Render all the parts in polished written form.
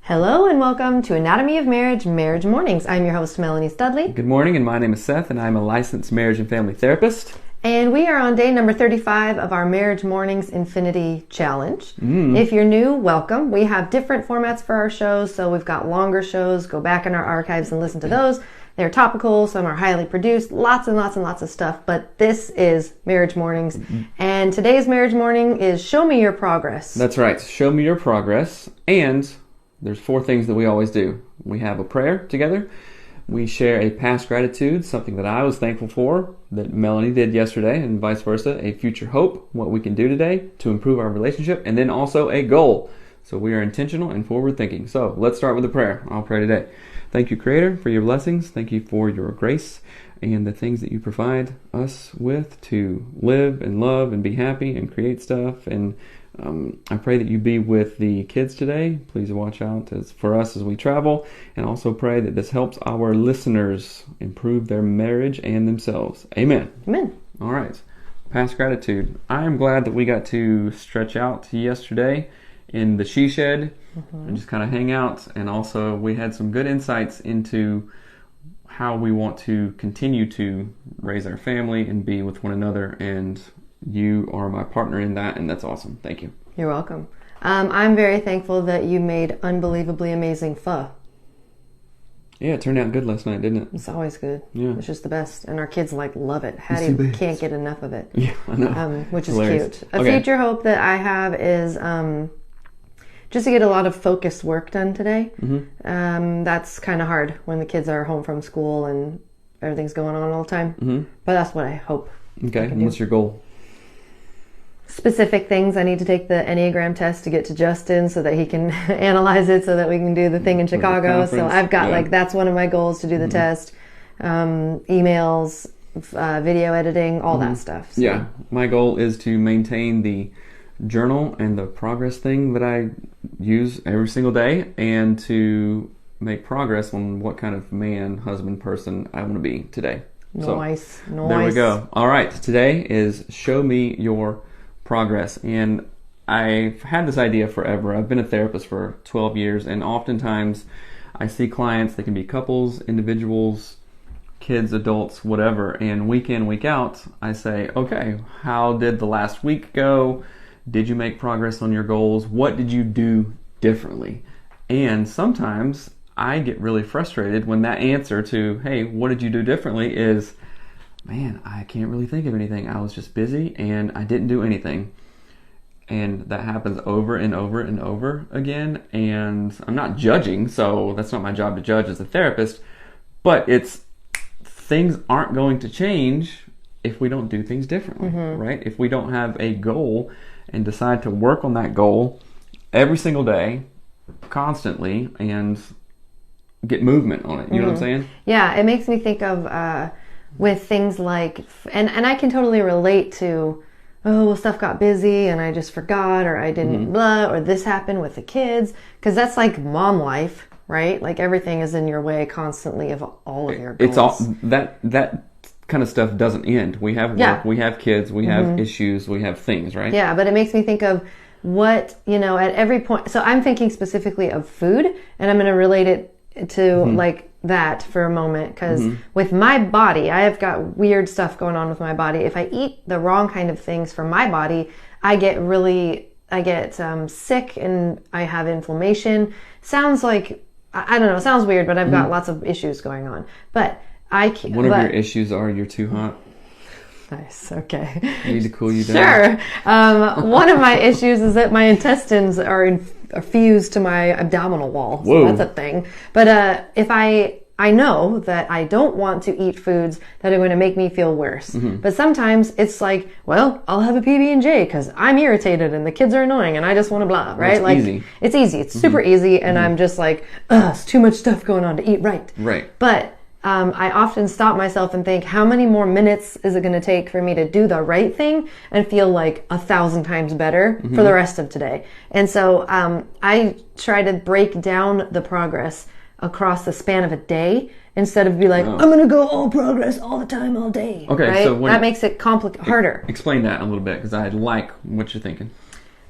Hello and welcome to Anatomy of Marriage, Marriage Mornings. I'm your host, Melanie Studley. Good morning, and my name is Seth, and I'm a licensed marriage and family therapist. And we are on day number 35 of our Marriage Mornings Infinity Challenge. If you're new, welcome. We have different formats for our shows, so we've got longer shows. Go back in our archives and listen to those. They're topical, some are highly produced, lots and lots and lots of stuff, but this is Marriage Mornings. And today's Marriage Morning is Show Me Your Progress. That's right, show me your progress, and there's 4 things that we always do. We have a prayer together. We share a past gratitude, something that I was thankful for, that Melanie did yesterday, and vice versa. A future hope, what we can do today to improve our relationship, and then also a goal. So we are intentional and forward thinking. So let's start with a prayer. I'll pray today. Thank you, Creator, for your blessings. Thank you for your grace and the things that you provide us with to live and love and be happy and create stuff. And I pray that you be with the kids today. Please watch out for us as we travel, and also pray that this helps our listeners improve their marriage and themselves. Amen. Amen. All right. Past gratitude. I am glad that we got to stretch out yesterday in the she shed and just kind of hang out. And also we had some good insights into how we want to continue to raise our family and be with one another, and you are my partner in that, and that's awesome. Thank you. You're welcome. I'm very thankful that you made unbelievably amazing pho. Yeah, it turned out good last night, didn't it? It's always good. Yeah. It's just the best. And our kids love it. Hattie can't get enough of it. Yeah, I know. Which is Hilarious. cute. A future hope that I have is just to get a lot of focused work done today. That's kind of hard when the kids are home from school and everything's going on all the time. But that's what I hope. Okay, and what's your goal? Specific things. I need to take the Enneagram test to get to Justin so that he can analyze it so that we can do the thing in Chicago. So I've got that's one of my goals, to do the test. Emails, video editing, all that stuff. So. Yeah, my goal is to maintain the journal and the progress thing that I use every single day, and to make progress on what kind of man, husband, person I want to be today. Nice. There we go. All right, today is Show Me Your Progress. And I've had this idea forever. I've been a therapist for 12 years, and oftentimes I see clients, they can be couples, individuals, kids, adults, whatever, and week in, week out, I say, okay, how did the last week go? Did you make progress on your goals? What did you do differently? And sometimes I get really frustrated when that answer to, hey, what did you do differently, is, man, I can't really think of anything. I was just busy and I didn't do anything. And that happens over and over and over again. And I'm not judging, so that's not my job to judge as a therapist. But things aren't going to change if we don't do things differently, right? If we don't have a goal and decide to work on that goal every single day, constantly, and get movement on it. You know what I'm saying? Yeah, it makes me think of with things like, and I can totally relate to, oh, well, stuff got busy and I just forgot, or I didn't blah, or this happened with the kids, because that's like mom life, right? Like everything is in your way constantly of all of your goals. It's all that kind of stuff doesn't end. We have work, we have kids, we have issues, we have things, right? Yeah, but it makes me think of what, at every point. So I'm thinking specifically of food, and I'm going to relate it to like that for a moment, because with my body, I have got weird stuff going on with my body. If I eat the wrong kind of things for my body, I get sick and I have inflammation. Sounds like, I don't know, sounds weird, but I've got lots of issues going on. But one of your issues are you're too hot. Nice. Okay. You need to cool you down. Sure. One of my issues is that my intestines are fused to my abdominal wall. So Whoa. That's a thing. But if I know that I don't want to eat foods that are going to make me feel worse. But sometimes it's like, well, I'll have a PB&J because I'm irritated and the kids are annoying and I just want to blah, right? Well, it's easy. It's easy. It's super easy. And I'm just like, it's too much stuff going on to eat right. Right. But I often stop myself and think, how many more minutes is it going to take for me to do the right thing and feel like 1,000 times better for the rest of today? And so I try to break down the progress across the span of a day instead of be like, I'm going to go all progress all the time, all day. Okay, right? so that makes it harder. Explain that a little bit, because I like what you're thinking.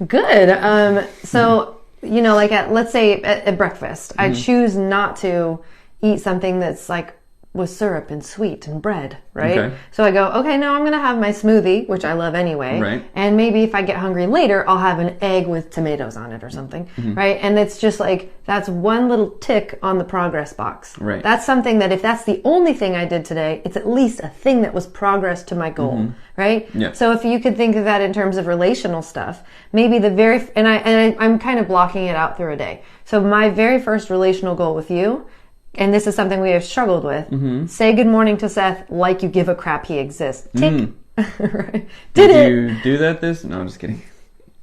Good. So you know, like let's say at breakfast, I choose not to eat something that's like with syrup and sweet and bread, right? Okay. So I go, okay, no, I'm going to have my smoothie, which I love anyway. Right. And maybe if I get hungry later, I'll have an egg with tomatoes on it or something, right? And it's just like, that's one little tick on the progress box. Right. That's something that if that's the only thing I did today, it's at least a thing that was progress to my goal, right? Yeah. So if you could think of that in terms of relational stuff, maybe I'm kind of blocking it out through a day. So my very first relational goal with you, and this is something we have struggled with. Say good morning to Seth like you give a crap he exists. Tick. Right. Did you do that No, I'm just kidding.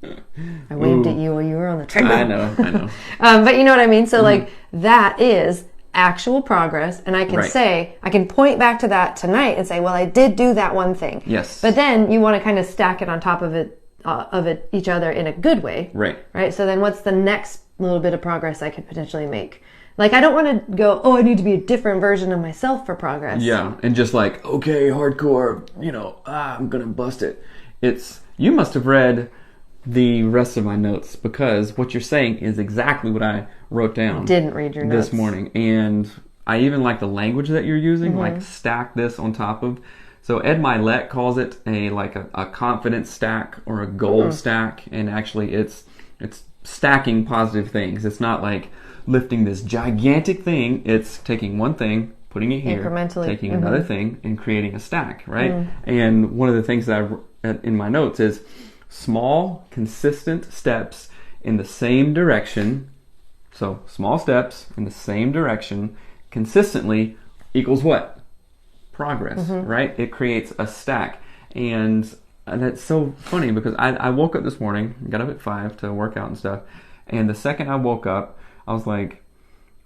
I waved at you while you were on the treadmill. I know. But you know what I mean? So like that is actual progress. And I can say, I can point back to that tonight and say, well, I did do that one thing. Yes. But then you want to kind of stack it on top of each other in a good way. Right. So then what's the next little bit of progress I could potentially make? Like, I don't want to go, I need to be a different version of myself for progress. Yeah, and just like, okay, hardcore, I'm going to bust it. You must have read the rest of my notes, because what you're saying is exactly what I wrote down. Didn't read your notes this morning. And I even like the language that you're using, like stack this on top of. So Ed Milet calls it a confidence stack or a goal stack. And actually it's stacking positive things. It's not like lifting this gigantic thing. It's taking one thing, putting it here, incrementally, taking another thing, and creating a stack, right? And one of the things that I wrote in my notes is small, consistent steps in the same direction. So small steps in the same direction consistently equals what? Progress, right? It creates a stack. And that's so funny, because I woke up this morning, got up at 5 to work out and stuff. And the second I woke up, I was like,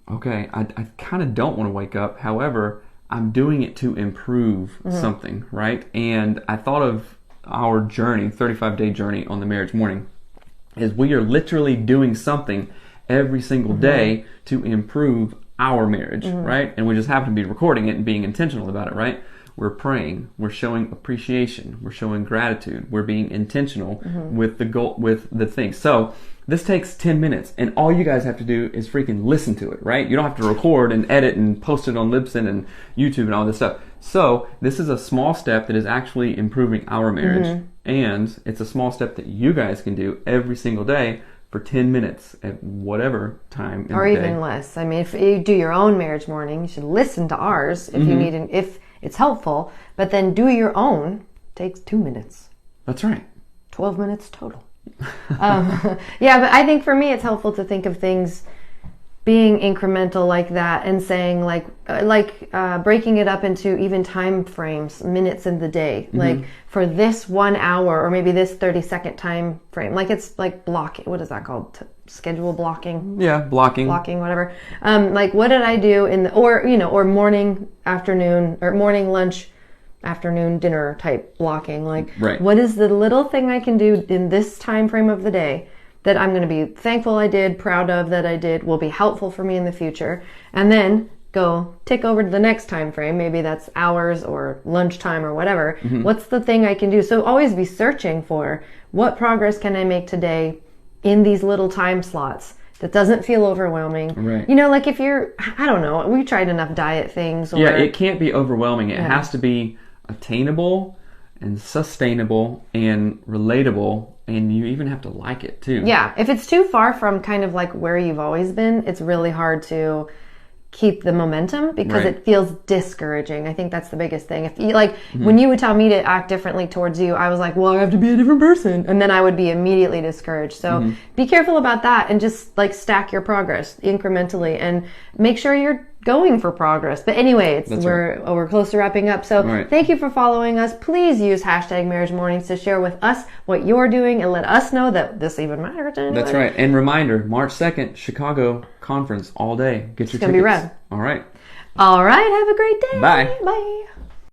okay, I kind of don't want to wake up. However, I'm doing it to improve something, right? And I thought of our journey, 35-day journey on the marriage morning, is we are literally doing something every single day to improve our marriage, right? And we just happen to be recording it and being intentional about it, right? We're praying, we're showing appreciation, we're showing gratitude, we're being intentional with the goal, with the thing. So this takes 10 minutes, and all you guys have to do is freaking listen to it, right? You don't have to record and edit and post it on Libsyn and YouTube and all this stuff. So this is a small step that is actually improving our marriage, and it's a small step that you guys can do every single day for 10 minutes at whatever time in the day. Or even less. I mean, if you do your own marriage morning, you should listen to ours if you need if it's helpful, but then do your own. Takes 2 minutes. That's right. 12 minutes total. Yeah, but I think for me it's helpful to think of things being incremental like that, and saying breaking it up into even time frames, minutes in the day. Like for this 1 hour, or maybe this 30-second time frame. Like it's like blocking. What is that called? Schedule blocking. Yeah, blocking, whatever. Like what did I do or morning, afternoon, or morning, lunch, afternoon, dinner type blocking. Like what is the little thing I can do in this time frame of the day that I'm going to be thankful I did, proud of that I did, will be helpful for me in the future, and then go tick over to the next time frame. Maybe that's hours or lunchtime or whatever. What's the thing I can do? So always be searching for what progress can I make today in these little time slots that doesn't feel overwhelming. Right. Like if you're, I don't know, we've tried enough diet things. Yeah, it can't be overwhelming. It has to be attainable and sustainable and relatable, and you even have to like it too. Yeah, if it's too far from kind of like where you've always been, it's really hard to keep the momentum, because it feels discouraging. I think that's the biggest thing. If you when you would tell me to act differently towards you, I was like, well, I have to be a different person, and then I would be immediately discouraged. So be careful about that, and just stack your progress incrementally, and make sure you're going for progress. But anyway, we're close to wrapping up. So thank you for following us. Please use #MarriageMornings to share with us what you're doing, and let us know that this even matters to anybody. That's right. And reminder, March 2nd, Chicago conference all day. Get your tickets. It's going to be rad. All right. All right. Have a great day. Bye. Bye.